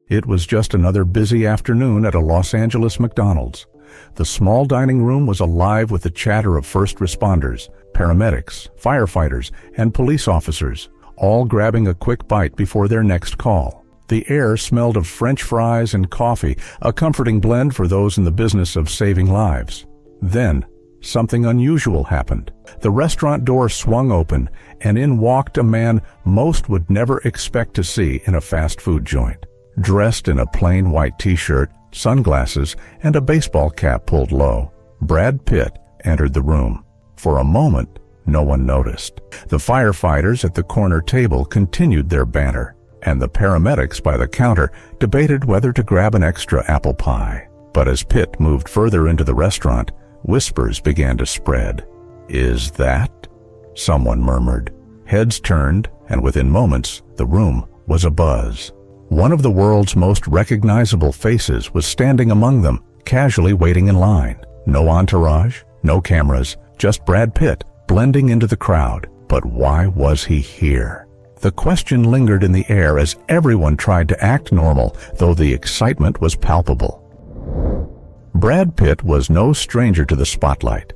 It was just another busy afternoon at a Los Angeles McDonald's. The small dining room was alive with the chatter of first responders, paramedics, firefighters, and police officers, all grabbing a quick bite before their next call. The air smelled of French fries and coffee, a comforting blend for those in the business of saving lives. Then, something unusual happened. The restaurant door swung open, and in walked a man most would never expect to see in a fast food joint. Dressed in a plain white t-shirt, sunglasses, and a baseball cap pulled low, Brad Pitt entered the room. For a moment, no one noticed. The firefighters at the corner table continued their banter, and the paramedics by the counter debated whether to grab an extra apple pie. But as Pitt moved further into the restaurant, whispers began to spread. "Is that?" someone murmured. Heads turned, and within moments, the room was abuzz. One of the world's most recognizable faces was standing among them, casually waiting in line. No entourage, no cameras, just Brad Pitt blending into the crowd. But why was he here? The question lingered in the air as everyone tried to act normal, though the excitement was palpable. Brad Pitt was no stranger to the spotlight.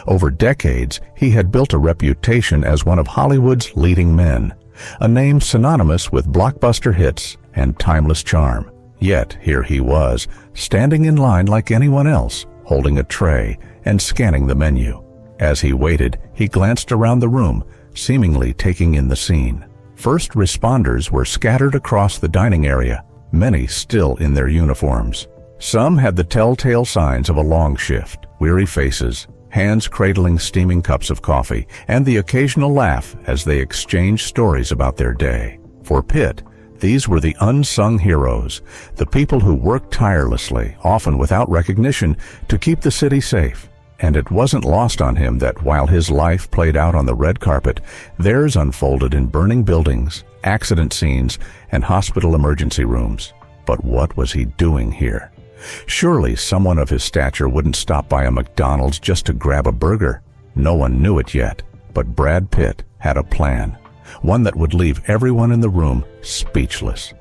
Over decades, he had built a reputation as one of Hollywood's leading men, a name synonymous with blockbuster hits and timeless charm. Yet here he was, standing in line like anyone else, holding a tray and scanning the menu. As he waited, he glanced around the room, seemingly taking in the scene. First responders were scattered across the dining area, many still in their uniforms. Some had the telltale signs of a long shift, weary faces, hands cradling steaming cups of coffee, and the occasional laugh as they exchanged stories about their day. For Pitt, these were the unsung heroes, the people who worked tirelessly, often without recognition, to keep the city safe. And it wasn't lost on him that while his life played out on the red carpet, theirs unfolded in burning buildings, accident scenes, and hospital emergency rooms. But what was he doing here? Surely someone of his stature wouldn't stop by a McDonald's just to grab a burger. No one knew it yet, but Brad Pitt had a plan, one that would leave everyone in the room speechless.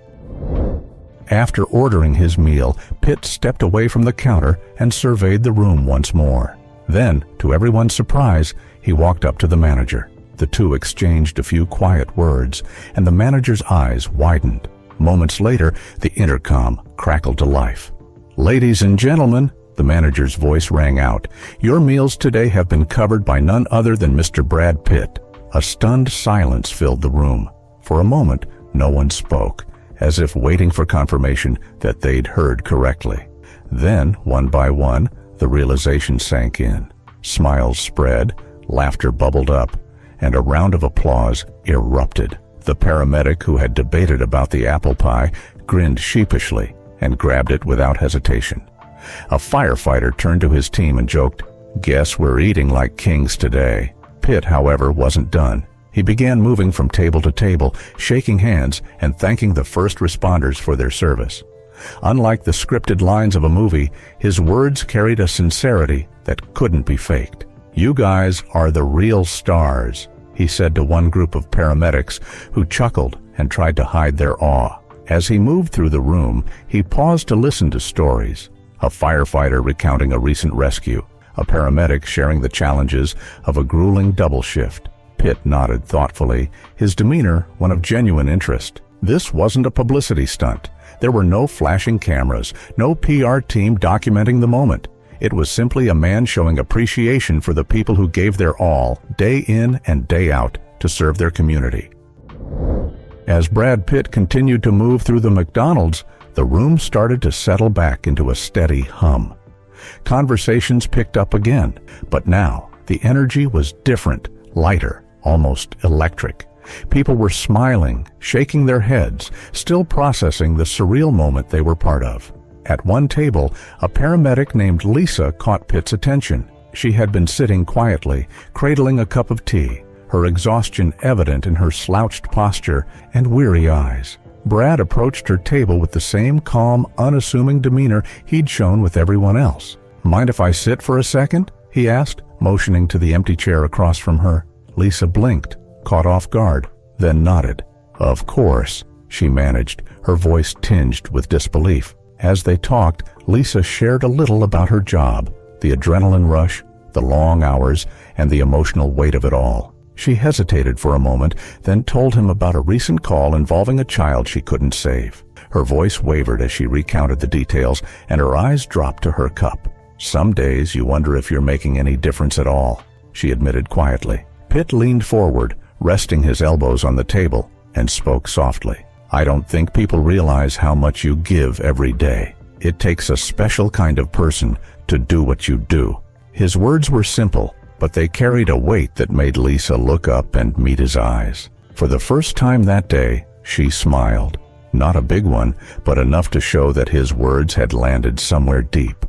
After ordering his meal, Pitt stepped away from the counter and surveyed the room once more. Then, to everyone's surprise, he walked up to the manager. The two exchanged a few quiet words, and the manager's eyes widened. Moments later, the intercom crackled to life. "Ladies and gentlemen," the manager's voice rang out, "your meals today have been covered by none other than Mr. Brad Pitt." A stunned silence filled the room. For a moment, no one spoke, as if waiting for confirmation that they'd heard correctly. Then, one by one, the realization sank in. Smiles spread, laughter bubbled up, and a round of applause erupted. The paramedic who had debated about the apple pie grinned sheepishly and grabbed it without hesitation. A firefighter turned to his team and joked, "Guess we're eating like kings today." Pitt, however, wasn't done. He began moving from table to table, shaking hands and thanking the first responders for their service. Unlike the scripted lines of a movie, his words carried a sincerity that couldn't be faked. "You guys are the real stars," he said to one group of paramedics who chuckled and tried to hide their awe. As he moved through the room, he paused to listen to stories. A firefighter recounting a recent rescue, a paramedic sharing the challenges of a grueling double shift. Pitt nodded thoughtfully, his demeanor one of genuine interest. This wasn't a publicity stunt. There were no flashing cameras, no PR team documenting the moment. It was simply a man showing appreciation for the people who gave their all, day in and day out, to serve their community. As Brad Pitt continued to move through the McDonald's, the room started to settle back into a steady hum. Conversations picked up again, but now the energy was different, lighter, almost electric. People were smiling, shaking their heads, still processing the surreal moment they were part of. At one table, a paramedic named Lisa caught Pitt's attention. She had been sitting quietly, cradling a cup of tea, her exhaustion evident in her slouched posture and weary eyes. Brad approached her table with the same calm, unassuming demeanor he'd shown with everyone else. "Mind if I sit for a second?" he asked, motioning to the empty chair across from her. Lisa blinked, caught off guard, then nodded. "Of course," she managed, her voice tinged with disbelief. As they talked, Lisa shared a little about her job, the adrenaline rush, the long hours, and the emotional weight of it all. She hesitated for a moment, then told him about a recent call involving a child she couldn't save. Her voice wavered as she recounted the details, and her eyes dropped to her cup. "Some days you wonder if you're making any difference at all," she admitted quietly. Pitt leaned forward, resting his elbows on the table, and spoke softly. "I don't think people realize how much you give every day. It takes a special kind of person to do what you do." His words were simple, but they carried a weight that made Lisa look up and meet his eyes. For the first time that day, she smiled. Not a big one, but enough to show that his words had landed somewhere deep.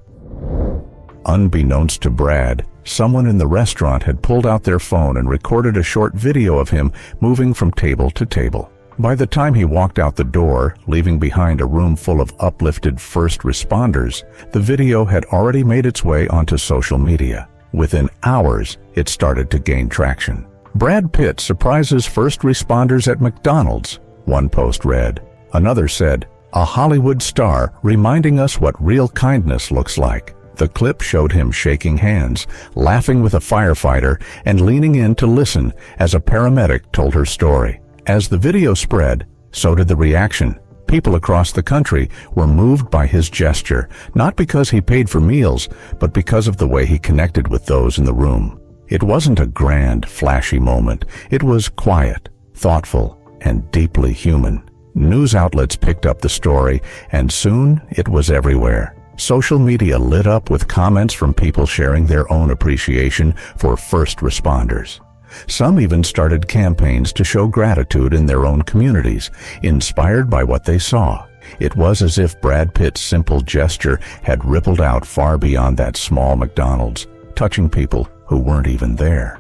Unbeknownst to Brad, someone in the restaurant had pulled out their phone and recorded a short video of him moving from table to table. By the time he walked out the door, leaving behind a room full of uplifted first responders, the video had already made its way onto social media. Within hours, it started to gain traction. "Brad Pitt surprises first responders at McDonald's," one post read. Another said, "A Hollywood star reminding us what real kindness looks like." The clip showed him shaking hands, laughing with a firefighter, and leaning in to listen as a paramedic told her story. As the video spread, so did the reaction. People across the country were moved by his gesture, not because he paid for meals, but because of the way he connected with those in the room. It wasn't a grand, flashy moment. It was quiet, thoughtful, and deeply human. News outlets picked up the story, and soon it was everywhere. Social media lit up with comments from people sharing their own appreciation for first responders. Some even started campaigns to show gratitude in their own communities, inspired by what they saw. It was as if Brad Pitt's simple gesture had rippled out far beyond that small McDonald's, touching people who weren't even there.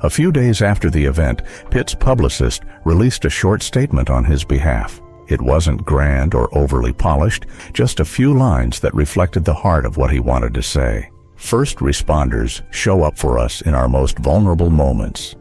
A few days after the event, Pitt's publicist released a short statement on his behalf. It wasn't grand or overly polished, just a few lines that reflected the heart of what he wanted to say. First responders show up for us in our most vulnerable moments.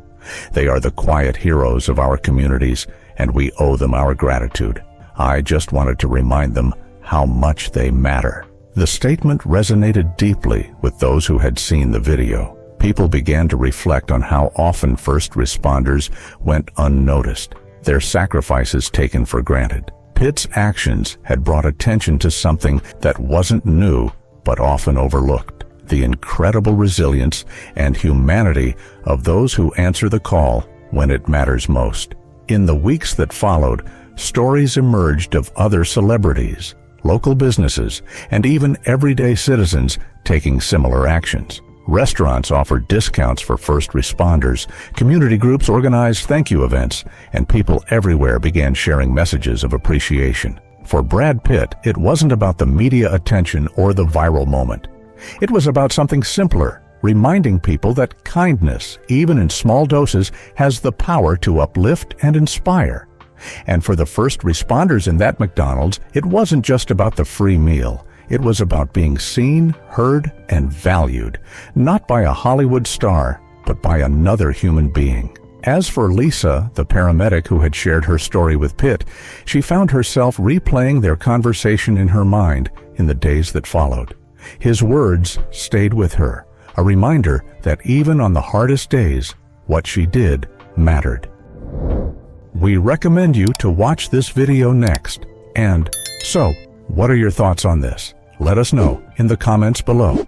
They are the quiet heroes of our communities, and we owe them our gratitude. I just wanted to remind them how much they matter. The statement resonated deeply with those who had seen the video. People began to reflect on how often first responders went unnoticed, their sacrifices taken for granted. Pitt's actions had brought attention to something that wasn't new, but often overlooked: the incredible resilience and humanity of those who answer the call when it matters most. In the weeks that followed, stories emerged of other celebrities, local businesses, and even everyday citizens taking similar actions. Restaurants offered discounts for first responders, community groups organized thank you events, and people everywhere began sharing messages of appreciation. For Brad Pitt, it wasn't about the media attention or the viral moment. It was about something simpler, reminding people that kindness, even in small doses, has the power to uplift and inspire. And for the first responders in that McDonald's, it wasn't just about the free meal. It was about being seen, heard, and valued, not by a Hollywood star, but by another human being. As for Lisa, the paramedic who had shared her story with Pitt, she found herself replaying their conversation in her mind in the days that followed. His words stayed with her, a reminder that even on the hardest days, what she did mattered. We recommend you to watch this video next. And so, what are your thoughts on this? Let us know in the comments below.